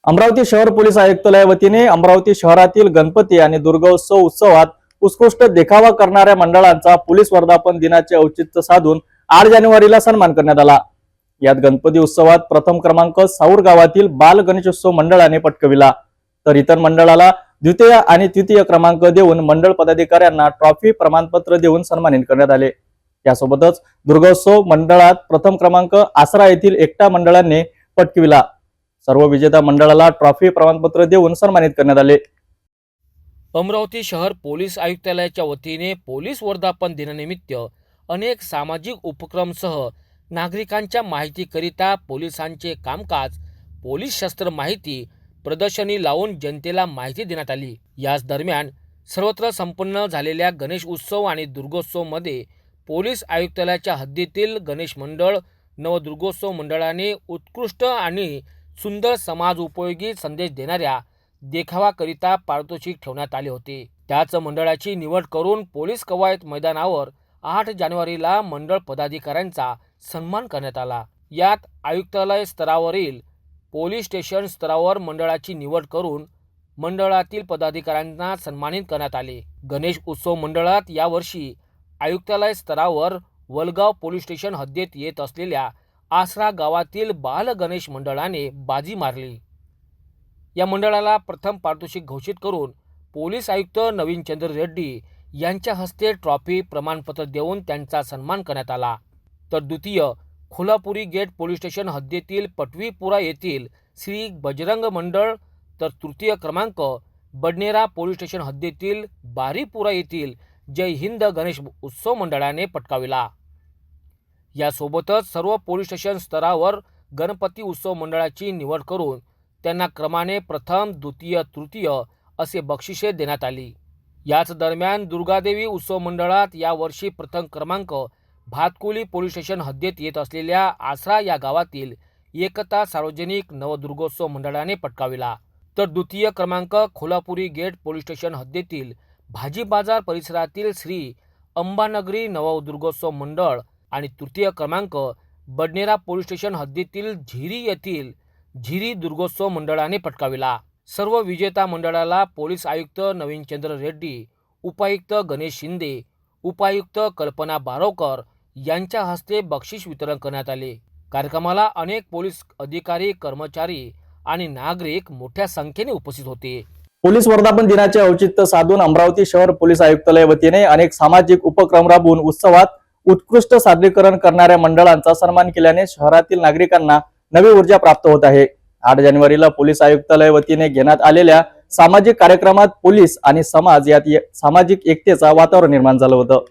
अमरावती शहर पोलीस आयुक्तालया वतीने अमरावती शहरातील गणपती आणि दुर्गोत्सव उत्सवात उत्कृष्ट देखावा करणाऱ्या मंडळांचा पोलीस वर्धापन दिनाचे औचित्य साधून 8 जानेवारीला सन्मान करण्यात आला। यात गणपती उत्सवात प्रथम क्रमांक साऊर गावातील बाल गणेशोत्सव मंडळाने पटकाविला, तर इतर मंडळाला द्वितीय आणि तृतीय क्रमांक देऊन मंडळ पदाधिकाऱ्यांना ट्रॉफी प्रमाणपत्र देऊन सन्मानित करण्यात आले। यासोबतच दुर्गोत्सव मंडळात प्रथम क्रमांक आसरा येथील एकटा मंडळाने पटकाविला। सर्व विजेता मंडळाला ट्रॉफी प्रमाणपत्र देऊन सन्मानित करण्यात आले। अमरावती शहर पोलीस आयुक्तालयाच्या वतीने पोलीस वर्धापन दिनानिमित्त अनेक सामाजिक उपक्रमसह नागरिकांच्या माहितीकरिता पोलिसांचे कामकाज, पोलीस शस्त्र माहिती प्रदर्शनी लावून जनतेला माहिती देण्यात आली। याच दरम्यान सर्वत्र संपन्न झालेल्या गणेश उत्सव आणि दुर्गोत्सव मध्ये पोलीस आयुक्तालयाच्या हद्दीतील गणेश मंडळ, नवदुर्गोत्सव मंडळाने उत्कृष्ट आणि सुंदर समाज उपयोगी संदेश देणाऱ्या देखावाकरिता पारितोषिक ठेवण्यात आले होते। त्याच मंडळाची निवड करून पोलीस कवायत मैदानावर 8 जानेवारीला मंडळ पदाधिकाऱ्यांचा सन्मान करण्यात आला। यात आयुक्तालय स्तरावरील पोलीस स्टेशन स्तरावर मंडळाची निवड करून मंडळातील पदाधिकाऱ्यांना सन्मानित करण्यात आले। गणेश उत्सव मंडळात यावर्षी आयुक्तालय स्तरावर वलगाव पोलीस स्टेशन हद्दीत येत असलेल्या आसरा गावातील बाल गणेश मंडळाने बाजी मारली। या मंडळाला प्रथम पारितोषिक घोषित करून पोलीस आयुक्त नवीन चंद्र रेड्डी यांच्या हस्ते ट्रॉफी प्रमाणपत्र देऊन त्यांचा सन्मान करण्यात आला। तर द्वितीय खोलापुरी गेट पोलीस स्टेशन हद्दीतील पटवीपुरा येथील श्री बजरंग मंडळ, तर तृतीय क्रमांक बडनेरा पोलीस स्टेशन हद्दीतील बारीपुरा येथील जय हिंद गणेश उत्सव मंडळाने पटकाविला। यासोबतच सर्व पोलीस स्टेशन स्तरावर गणपती उत्सव मंडळाची निवड करून त्यांना क्रमाने प्रथम, द्वितीय, तृतीय असे बक्षिसे देण्यात आली। याच दरम्यान दुर्गादेवी उत्सव मंडळात यावर्षी प्रथम क्रमांक भातकुली पोलीस स्टेशन हद्दीत येत असलेल्या आसरा या गावातील एकता सार्वजनिक नवदुर्गोत्सव मंडळाने पटकाविला, तर द्वितीय क्रमांक खोलापुरी गेट पोलीस स्टेशन हद्दीतील भाजी बाजार परिसरातील श्री अंबानगरी नवदुर्गोत्सव मंडळ आणि तृतीय क्रमांक बडनेरा पोलीस स्टेशन हद्दीतील झिरी येथील झिरी दुर्गोत्सव मंडळाने पटकाविला। सर्व विजेता मंडळाला पोलीस आयुक्त नवीन चंद्र रेड्डी, उपायुक्त गणेश शिंदे, उपायुक्त कल्पना बारोकर यांच्या हस्ते बक्षीस वितरण करण्यात आले। कार्यक्रमाला अनेक पोलीस अधिकारी, कर्मचारी आणि नागरिक मोठ्या संख्येने उपस्थित होते। पोलीस वर्धापन दिनाचे औचित्य साधून अमरावती शहर पोलीस आयुक्तालय वतीने अनेक सामाजिक उपक्रम राबवून उत्सवात उत्कृष्ट सादरीकरण करणाऱ्या मंडळांचा सन्मान केल्याने शहरातील नागरिकांना नवी ऊर्जा प्राप्त होत आहे। 8 जानेवारीला पोलीस आयुक्तालय वतीने घेण्यात आलेल्या सामाजिक कार्यक्रमात पोलीस आणि समाज यात सामाजिक एकतेचा वातावरण निर्माण झालं होतं।